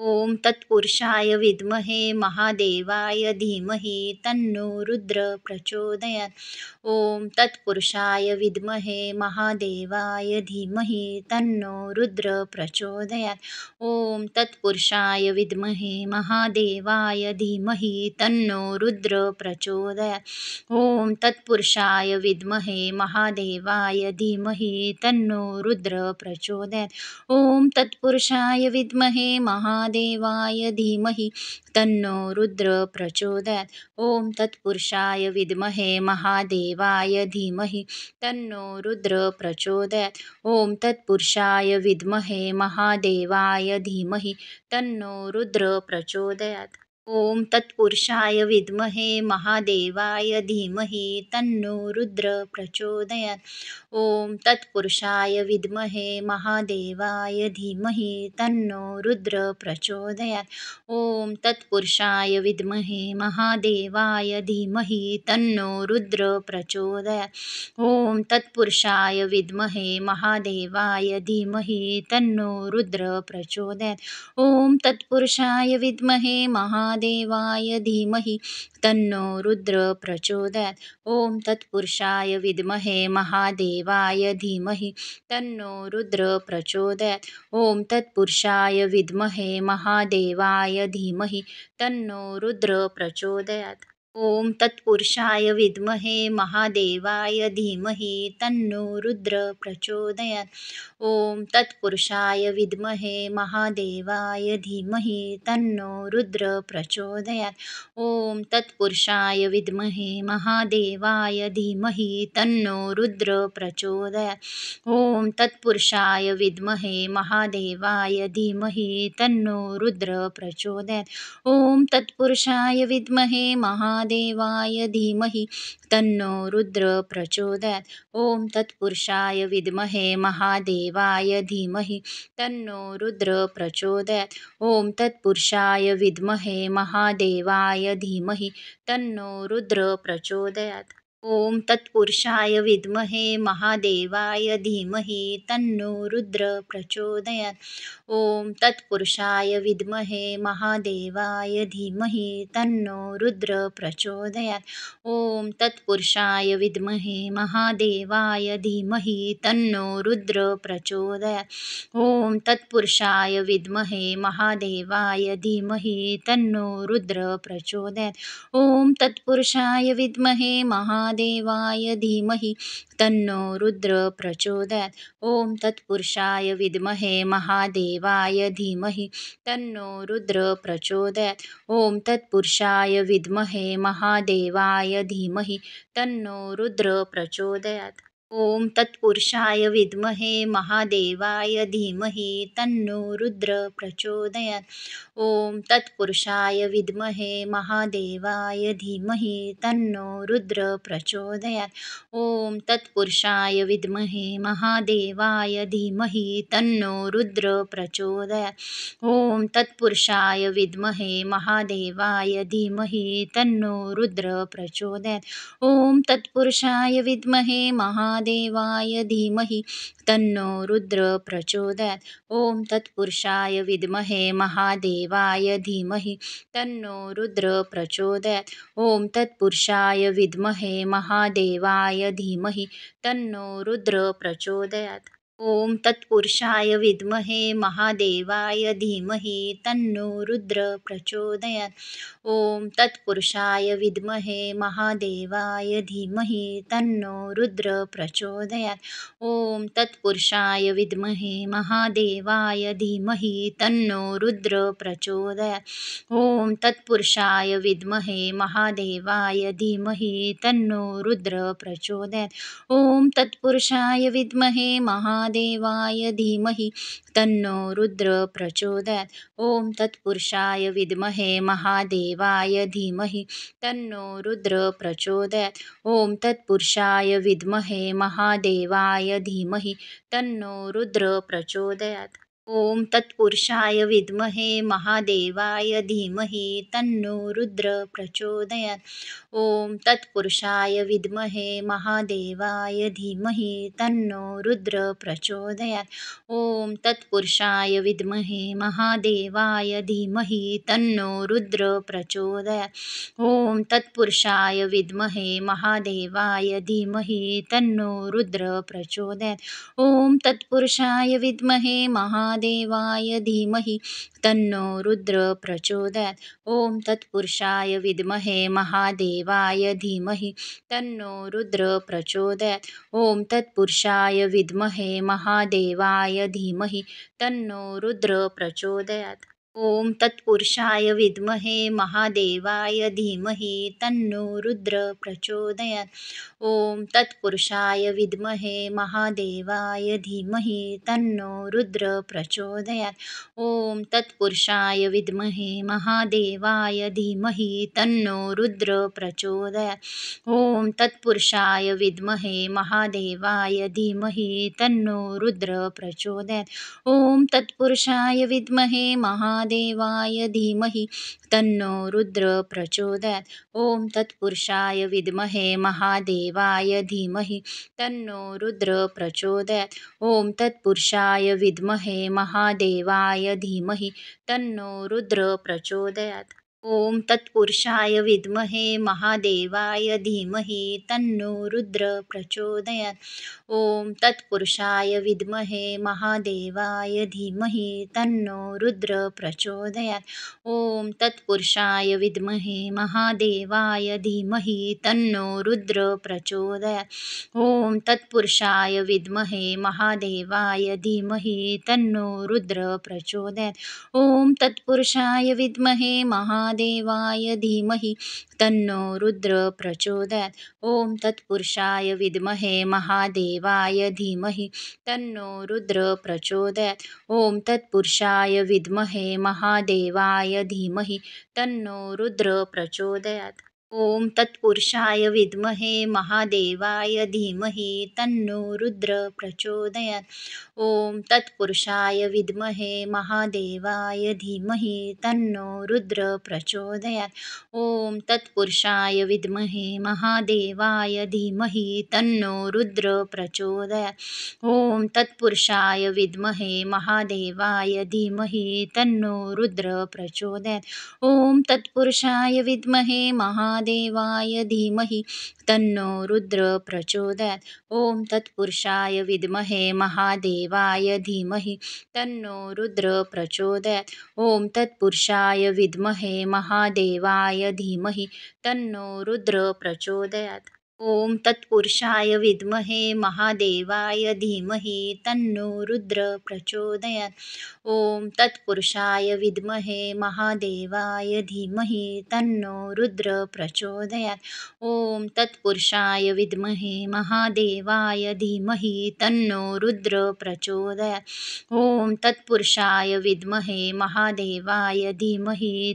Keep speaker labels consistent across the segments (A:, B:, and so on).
A: ओम तत्पुरुषाय विद्महे महादेवाय धीमहि तन्नो रुद्र प्रचोदयात्। ओम तत्पुरुषाय विद्महे महादेवाय धीमहि तन्नो रुद्र प्रचोदयात्। ओम तत्पुरुषाय विद्महे महादेवाय धीमहि तन्नो रुद्र प्रचोदयात्। ओम तत्पुरुषाय विद्महे महादेवाय धीमहि तन्नो रुद्र प्रचोदयात्। ओम तत्पुरुषाय विद्महे महादेवाय धीमहि तन्नो रुद्र प्रचोदयात्। ओम तत्पुरुषाय विद्महे महादेवाय धीमहि तन्नो रुद्र प्रचोदयात्। ओम तत्पुरुषाय विद्महे महादेवाय धीमहि तन्नो रुद्र प्रचोदयात्। ओम तत्पुरुषाय विद्महे महादेवाय धीमहि तन्नो रुद्र प्रचोदयात्। ओम तत्पुरुषाय विद्महे महादेवाय धीमहि तन्नो रुद्र प्रचोदयात्। ओम तत्पुरुषाय विद्महे महादेवाय धीमहि तन्नो रुद्र प्रचोदयात्। ओम तत्पुरुषाय विद्महे महादेवाय धीमहि तन्नो रुद्र प्रचोदयात्। ओम तत्पुरुषाय विद्महे महादेवाय धीमहि तन्नो रुद्र प्रचोदयात्। ओम तत्पुरुषाय विद्महे महादेवाय धीमहि तन्नो रुद्र प्रचोदयात्। ओम तत्पुरुषाय विद्महे महादेवाय धीमहि तन्नो रुद्र प्रचोदयात्। ओम तत्पुरुषाय विद्महे महादेवाय धीमहि तन्नो रुद्र प्रचोदयात्। ओम तत्पुरुषाय विद्महे महादेवाय धीमहि तन्नो रुद्र प्रचोदयात्। ओम तत्पुरुषाय विद्महे महादेवाय धीमहि तन्नो रुद्र प्रचोदयात्। ओम तत्पुरुषाय विद्महे महादेवाय धीमहि तन्नो रुद्र प्रचोदयात्। ओम तत्पुरुषाय विद्महे महादेवाय धीमहि तन्नो रुद्र प्रचोदयात्। ओम तत्पुरुषाय विद्महे महादेवाय धीमहि तन्नो रुद्र प्रचोदयात्। ओम तत्पुरुषाय विद्महे महादेवाय धीमहि तन्नो रुद्र प्रचोदयात्। ओम तत्पुरुषाय विद्महे महादेवाय धीमहि तन्नो रुद्र प्रचोदयात्। ओम तत्पुरुषाय विद्महे महादेवाय धीमहि तन्नो रुद्र प्रचोदयात्। ओम तत्पुरुषाय विद्महे महादेवाय धीमहि तन्नो रुद्र प्रचोदयात्। ओम तत्पुरुषाय विद्महे महादेवाय धीमहि तन्नो रुद्र प्रचोदयात्। ओम तत्पुरुषाय विद्महे महादेवाय धीमहि तन्नो रुद्र प्रचोदयात्। ओम तत्पुरुषाय विद्महे महादेवाय धीमहि तन्नो रुद्र प्रचोदयात्। ओम तत्पुरुषाय विद्महे महादेवाय धीमहि तन्नो रुद्र प्रचोदयात्। ओम तत्पुरुषाय विद्महे महादेवाय धीमहि तन्नो रुद्र प्रचोदयात्। ओम तत्पुरुषाय विद्महे महादेवाय धीमहि तन्नो रुद्र प्रचोदयात्। ओम तत्पुरुषाय विद्महे महादेवाय धीमहि तन्नो रुद्र प्रचोदयात्। ओम तत्पुरुषाय विद्महे महादेवाय धीमहि तन्नो रुद्र प्रचोदयात्। ओम तत्पुरुषाय विद्महे महादेवाय धीमहि तन्नो रुद्र प्रचोदयात्। ओम तत्पुरुषाय विद्महे महादेवाय धीमहि तन्नो रुद्र प्रचोदयात्। ओम तत्पुरुषाय विद्महे महादेवाय धीमहि तन्नो रुद्र प्रचोदयात्। ओम तत्पुरुषाय विद्महे महादेवाय धीमहि तन्नो रुद्र प्रचोदयात्। ओम तत्पुरुषाय विद्महे महादेवाय धीमहि तन्नो रुद्र प्रचोदयात्। ओम तत्पुरुषाय विद्महे महादेवाय धीमहि तन्नो रुद्र प्रचोदयात्। ओम तत्पुरुषाय विद्महे महादेवाय धीमहि तन्नो रुद्र प्रचोदयात्। ओम तत्पुरुषाय विद्महे महादेवाय धीमहि तन्नो रुद्र प्रचोदयात्। ओम तत्पुरुषाय विद्महे महादेवाय धीमहि तन्नो रुद्र प्रचोदयात्। ओम तत्पुरुषाय विद्महे महादेवाय धीमहि तन्नो रुद्र प्रचोदयात्। ॐ तत्पुरुषाय विद्महे महादेवाय धीमहि तन्नो रुद्र प्रचोदयात्। ॐ तत्पुरुषाय विद्महे महादेवाय धीमहि तन्नो रुद्र प्रचोदयात्। ॐ तत्पुरुषाय विद्महे महादेवाय धीमहि तन्नो रुद्र प्रचोदयात्। ॐ तत्पुरुषाय विद्महे महादेवाय धीमहि तन्नो रुद्र प्रचोदयात्। ॐ तत्पुरुषाय विद्महे महादेवाय धीमहि तन्नो रुद्र प्रचोदयात्। ॐ तत्पुरुषाय विद्महे महादेवाय धीमहि तन्नो रुद्र प्रचोदयात्। ॐ तत्पुरुषाय विद्महे महादेवाय धीमहि तन्नो रुद्र प्रचोदयात्। ॐ तत्पुरुषाय विद्महे महादेवाय धीमहि तन्नो रुद्र प्रचोदयात्। ॐ तत्पुरुषाय विद्महे महादेवाय धीमहि तन्नो रुद्र प्रचोदयात्। ॐ तत्पुरुषाय विद्महे महादेवाय धीमहि तन्नो रुद्र प्रचोदयात्। ॐ तत्पुरुषाय विद्महे महादेवाय धीमहि तन्नो रुद्र प्रचोदयात्। ॐ तत्पुरुषाय विद्महे महादेवाय धीमहि तन्नो रुद्र प्रचोदयात्। ॐ तत्पुरुषाय विद्महे महादेवाय धीमहि तन्नो रुद्र प्रचोदयात्। ॐ तत्पुरुषाय विद्महे महादेवाय धीमहि तन्नो रुद्र प्रचोदयात्। ॐ तत्पुरुषाय विद्महे महादेवाय धीमहि तन्नो रुद्र प्रचोदयात्। ॐ तत्पुरुषाय विद्महे महादेवाय धीमहि तन्नो रुद्र प्रचोदयात्। ॐ तत्पुरुषाय विद्महे महादेवाय धीमहि तन्नो रुद्र प्रचोदयात्। ॐ तत्पुरुषाय विद्महे महादेवाय धीमहि तन्नो रुद्र प्रचोदयात्। ॐ तत्पुरुषाय विद्महे महादेवाय धीमहि तन्नो रुद्र प्रचोदयात्। ॐ तत्पुरुषाय विद्महे महादेवाय धीमहि तन्नो रुद्र प्रचोदयात्। ॐ तत्पुरुषाय विद्महे महादेवाय धीमहि तन्नो रुद्र प्रचोदयात्। ॐ तत्पुरुषाय विद्महे महादेवाय धीमहि तन्नो रुद्र प्रचोदयात्। ॐ तत्पुरुषाय विद्महे महादेवाय धीमहि तन्नो रुद्र प्रचोदयात्। ॐ तत्पुरुषाय विद्महे महादेवाय धीमहि तन्नो रुद्र प्रचोदयात्। ॐ तत्पुरुषाय विद्महे महादेवाय धीमहि तन्नो रुद्र प्रचोदयात्। ॐ तत्पुरुषाय विद्महे महादेवाय धीमहि तन्नो रुद्र प्रचोदयात्। ॐ तत्पुरुषाय विद्महे महादेवाय धीमहि तन्नो रुद्र प्रचोदयात्। ॐ तत्पुरुषाय विद्महे महादेवाय धीमहि तन्नो रुद्र प्रचोदयात्। ॐ तत्पुरुषाय विद्महे महादेवाय धीमहि तन्नो रुद्र प्रचोदयात्। ॐ तत्पुरुषाय विद्महे महादेवाय धीमहि तन्नो रुद्र प्रचोदयात्। ॐ तत्पुरुषाय विद्महे महादेवाय धीमहि तन्नो रुद्र प्रचोदयात्। ॐ तत्पुरुषाय विद्महे महादेवाय धीमहि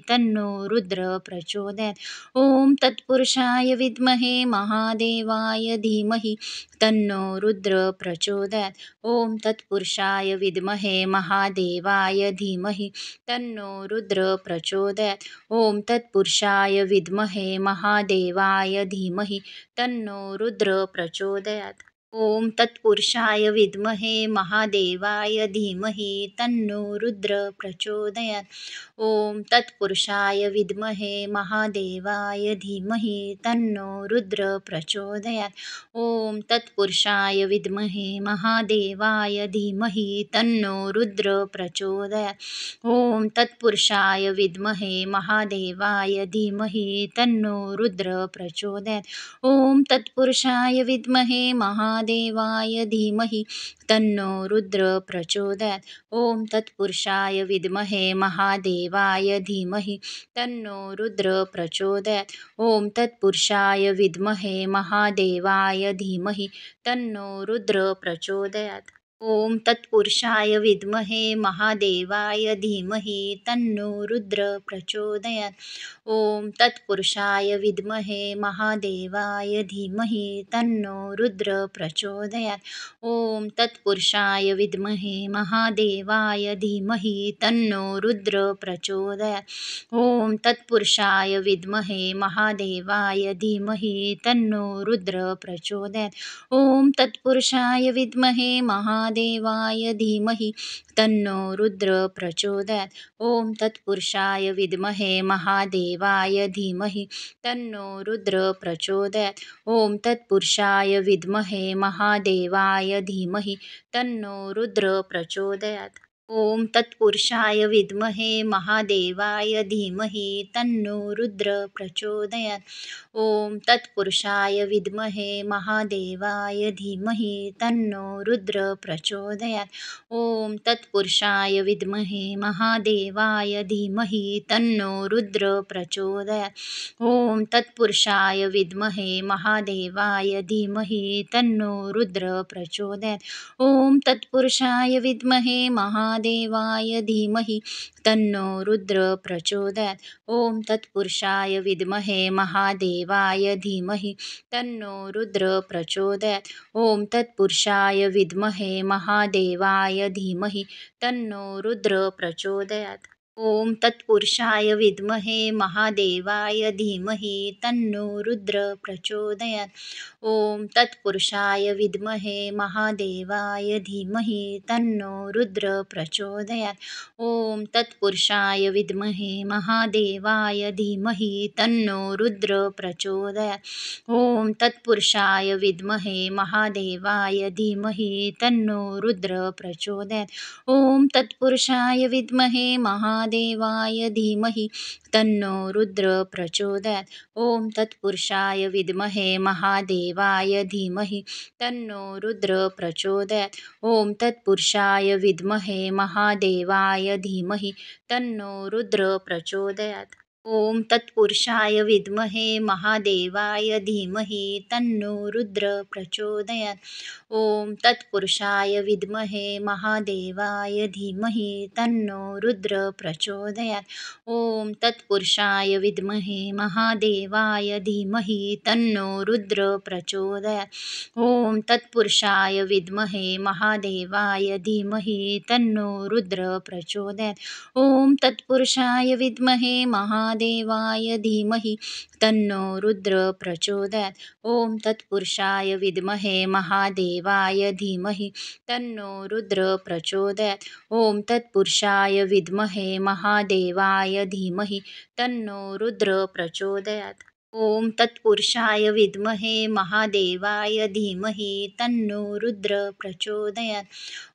A: तन्नो रुद्र प्रचोदयात्। ॐ तत्पुरुषाय विद्महे महादेवाय धीमहि तन्नो रुद्र प्रचोदयात्। ॐ तत्पुरुषाय विद्महे महादेवाय धीमहि तन्नो रुद्र प्रचोदयात्। ॐ तत्पुरुषाय विद्महे महादेवाय धीमहि तन्नो रुद्र प्रचोदयात्। ॐ तत्पुरुषाय विद्महे महादेवाय धीमहि तन्नो रुद्र प्रचोदयात्। ॐ तत्पुरुषाय विद्महे महादेवाय धीमहि तन्नो रुद्र प्रचोदयात्। ॐ तत्पुरुषाय विद्महे महादेवाय धीमहि तन्नो रुद्र प्रचोदयात्। ॐ तत्पुरुषाय विद्महे महादेवाय धीमहि तन्नो रुद्र प्रचोदयात्। ॐ तत्पुरुषाय विद्महे महादेवाय धीमहि तन्नो रुद्र प्रचोदयात्। ॐ तत्पुरुषाय विद्महे महादेवाय धीमहि तन्नो रुद्र प्रचोदयात्। ॐ तत्पुरुषाय विद्महे महादेवाय धीमहि तन्नो रुद्र प्रचोदयात्। ॐ तत्पुरुषाय विद्महे महादेवाय धीमहि तन्नो रुद्र प्रचोदयात्। ॐ तत्पुरुषाय विद्महे महादेवाय धीमहि तन्नो रुद्र प्रचोदयात्। ॐ तत्पुरुषाय विद्महे महादेवाय धीमहि तन्नो रुद्र प्रचोदयात्। ॐ तत्पुरुषाय विद्महे महादेवाय धीमहि तन्नो रुद्र प्रचोदयात्। ॐ तत्पुरुषाय विद्महे महादेवाय धीमहि तन्नो रुद्र प्रचोदयात्। ॐ तत्पुरुषाय विद्महे महादेवाय धीमहि तन्नो रुद्र प्रचोदयात्। ॐ तत्पुरुषाय विद्महे महादेवाय धीमहि तन्नो रुद्र प्रचोदयात्। ॐ तत्पुरुषाय विद्महे महादेवाय धीमहि तन्नो रुद्र प्रचोदयात्। ॐ तत्पुरुषाय विद्महे महादेवाय धीमहि तन्नो रुद्र प्रचोदयात्। ॐ तत्पुरुषाय विद्महे महादेवाय धीमहि तन्नो रुद्र प्रचोदयात्। ॐ तत्पुरुषाय विद्महे महादेवाय धीमहि तन्नो रुद्र प्रचोदयात्। ॐ तत्पुरुषाय विद्महे महादेवाय धीमहि तन्नो रुद्र प्रचोदयात्। ॐ तत्पुरुषाय विद्महे महादेवाय धीमहि तन्नो रुद्र प्रचोदयात्। ॐ तत्पुरुषाय विद्महे महादेवाय धीमहि तन्नो रुद्र प्रचोदयात्। ॐ तत्पुरुषाय विद्महे महादेवाय धीमहि तन्नो रुद्र प्रचोदयात्। ॐ तत्पुरुषाय विद्महे महादेवाय धीमहि तन्नो रुद्र प्रचोदयात्। ॐ तत्पुरुषाय विद्महे महादेवाय धीमहि तन्नो रुद्र प्रचोदयात्। ॐ तत्पुरुषाय विद्महे महादेवाय धीमहि तन्नो रुद्र प्रचोदयात्। ॐ तत्पुरुषाय विद्महे महादेवाय धीमहि तन्नो रुद्र प्रचोदयात्। ॐ तत्पुरुषाय विद्महे महादेवाय धीमहि तन्नो रुद्र प्रचोदयात्। ॐ तत्पुरुषाय विद्महे महादेवाय धीमहि तन्नो रुद्र प्रचोदयात्। ॐ तत्पुरुषाय विद्महे महादेवाय धीमहि तन्नो रुद्र प्रचोदयात्। ॐ तत्पुरुषाय विद्महे महादेवाय धीमहि तन्नो रुद्र प्रचोदयात्। ॐ तत्पुरुषाय विद्महे महादेवाय धीमहि तन्नो रुद्र प्रचोदयात्। ॐ तत्पुरुषाय विद्महे महादेवाय धीमहि तन्नो रुद्र प्रचोदयात्। ॐ तत्पुरुषाय विद्महे महादेवाय धीमहि तन्नो रुद्र प्रचोदयात्। ॐ तत्पुरुषाय विद्महे महादेवाय धीमहि तन्नो रुद्र प्रचोदयात्। ॐ तत्पुरुषाय विद्महे महादेवाय धीमहि तन्नो रुद्र प्रचोदयात्। ॐ तत्पुरुषाय विद्महे महादेवाय धीमहि तन्नो रुद्र प्रचोदयात्। ॐ तत्पुरुषाय विद्महे महादेवाय धीमहि तन्नो रुद्र प्रचोदयात्।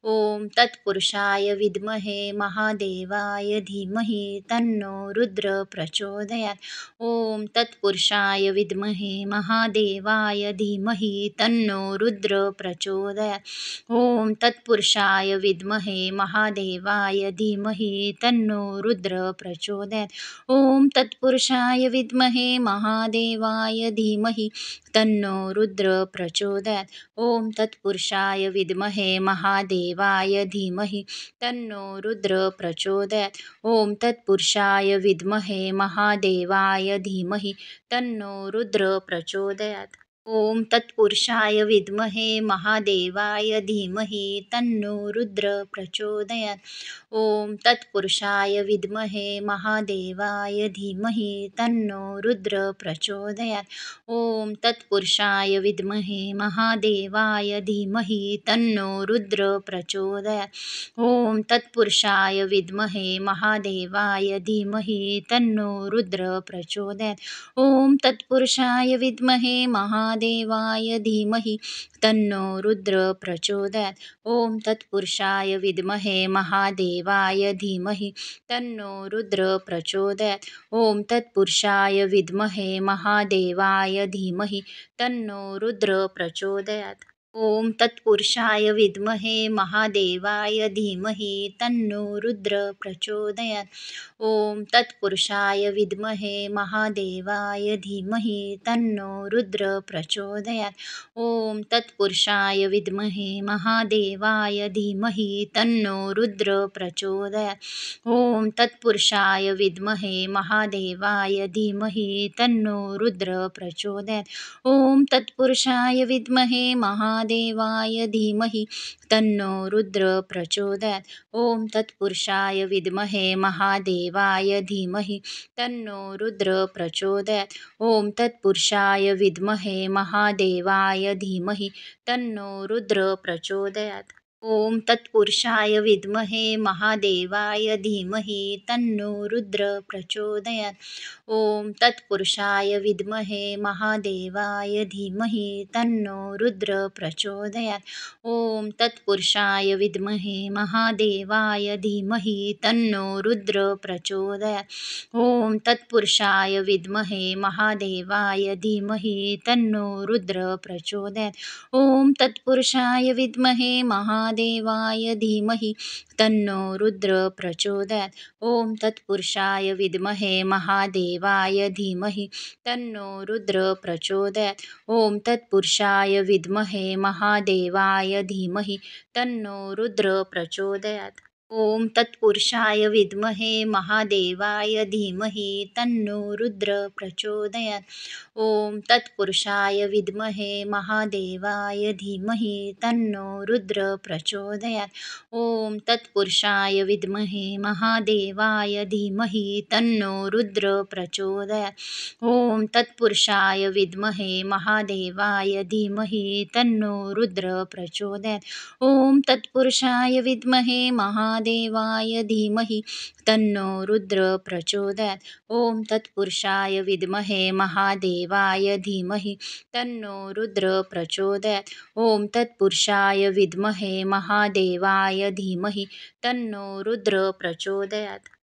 A: ॐ तत्पुरुषाय विद्महे महादेवाय धीमहि तन्नो रुद्र प्रचोदयात्। ॐ तत्पुरुषाय विद्महे महादेवाय धीमहि तन्नो रुद्र प्रचोदयात्। ॐ तत्पुरुषाय विद्महे महादेवाय धीमहि तन्नो रुद्र प्रचोदयात्। ॐ तत्पुरुषाय विद्महे महादेवाय धीमहि तन्नो रुद्र प्रचोदयात्। ॐ तत्पुरुषाय विद्महे महादेवाय धीमहि तन्नो रुद्र प्रचोदयात्। ॐ तत्पुरुषाय विद्महे महादेवाय धीमहि तन्नो रुद्र प्रचोदयात्। ॐ तत्पुरुषाय विद्महे महादेवाय धीमहि तन्नो रुद्र प्रचोदयात्। ॐ तत्पुरुषाय विद्महे महादेवाय धीमहि तन्नो रुद्र प्रचोदयात्। ॐ तत्पुरुषाय विद्महे महादेवाय धीमहि तन्नो रुद्र प्रचोदयात्। ॐ तत्पुरुषाय विद्महे महादेवाय धीमहि तन्नो रुद्र प्रचोदयात्। ॐ तत्पुरुषाय विद्महे महादेवाय धीमहि तन्नो रुद्र प्रचोदयात्। ॐ तत्पुरुषाय विद्महे महादेवाय धीमहि तन्नो रुद्र प्रचोदयात्। ॐ तत्पुरुषाय विद्महे महादेवाय धीमहि तन्नो रुद्र प्रचोदयात्। ॐ तत्पुरुषाय विद्महे महादेवाय धीमहि तन्नो रुद्र प्रचोदयात्। ॐ तत्पुरुषाय विद्महे महादेवाय धीमहि तन्नो रुद्र प्रचोदयात्। ॐ तत्पुरुषाय विद्महे महादेवाय धीमहि तन्नो रुद्र प्रचोदयात्। ॐ तत्पुरुषाय विद्महे महादेवाय धीमहि तन्नो रुद्र प्रचोदयात्। ॐ तत्पुरुषाय विद्महे महादेवाय धीमहि तन्नो रुद्र प्रचोदयात्। ॐ तत्पुरुषाय विद्महे महादेवाय धीमहि तन्नो रुद्र प्रचोदयात्। ॐ तत्पुरुषाय विद्महे महादेवाय धीमहि तन्नो रुद्र प्रचोदयात्। ॐ तत्पुरुषाय विद्महे महादेवाय धीमहि तन्नो रुद्र प्रचोदयात्। ॐ तत्पुरुषाय विद्महे महादेवाय धीमहि तन्नो रुद्र प्रचोदयात्। ॐ तत्पुरुषाय विद्महे महादेवाय धीमहि तन्नो रुद्र प्रचोदयात्। ॐ तत्पुरुषाय विद्महे महादेवाय धीमहि तन्नो रुद्र प्रचोदयात्। ॐ तत्पुरुषाय विद्महे महादेवाय धीमहि तन्नो रुद्र प्रचोदयात्। ॐ तत्पुरुषाय विद्महे महादेवाय धीमहि तन्नो रुद्र प्रचोदयात्। ॐ तत्पुरुषाय विद्महे महादेवाय धीमहि तन्नो रुद्र प्रचोदयात्। ॐ तत्पुरुषाय विद्महे महादेवाय धीमहि तन्नो रुद्र प्रचोदयात्। ॐ तत्पुरुषाय विद्महे महादेवाय धीमहि तन्नो रुद्र प्रचोदयात्। ॐ तत्पुरुषाय विद्महे महादेवाय धीमहि तन्नो रुद्र प्रचोदयात्। ॐ तत्पुरुषाय विद्महे महादेवाय धीमहि तन्नो रुद्र प्रचोदयात्। ॐ तत्पुरुषाय विद्महे महादेवाय धीमहि तन्नो रुद्र प्रचोदयात्। ॐ तत्पुरुषाय विद्महे महादेवाय धीमहि तन्नो रुद्र प्रचोदयात्।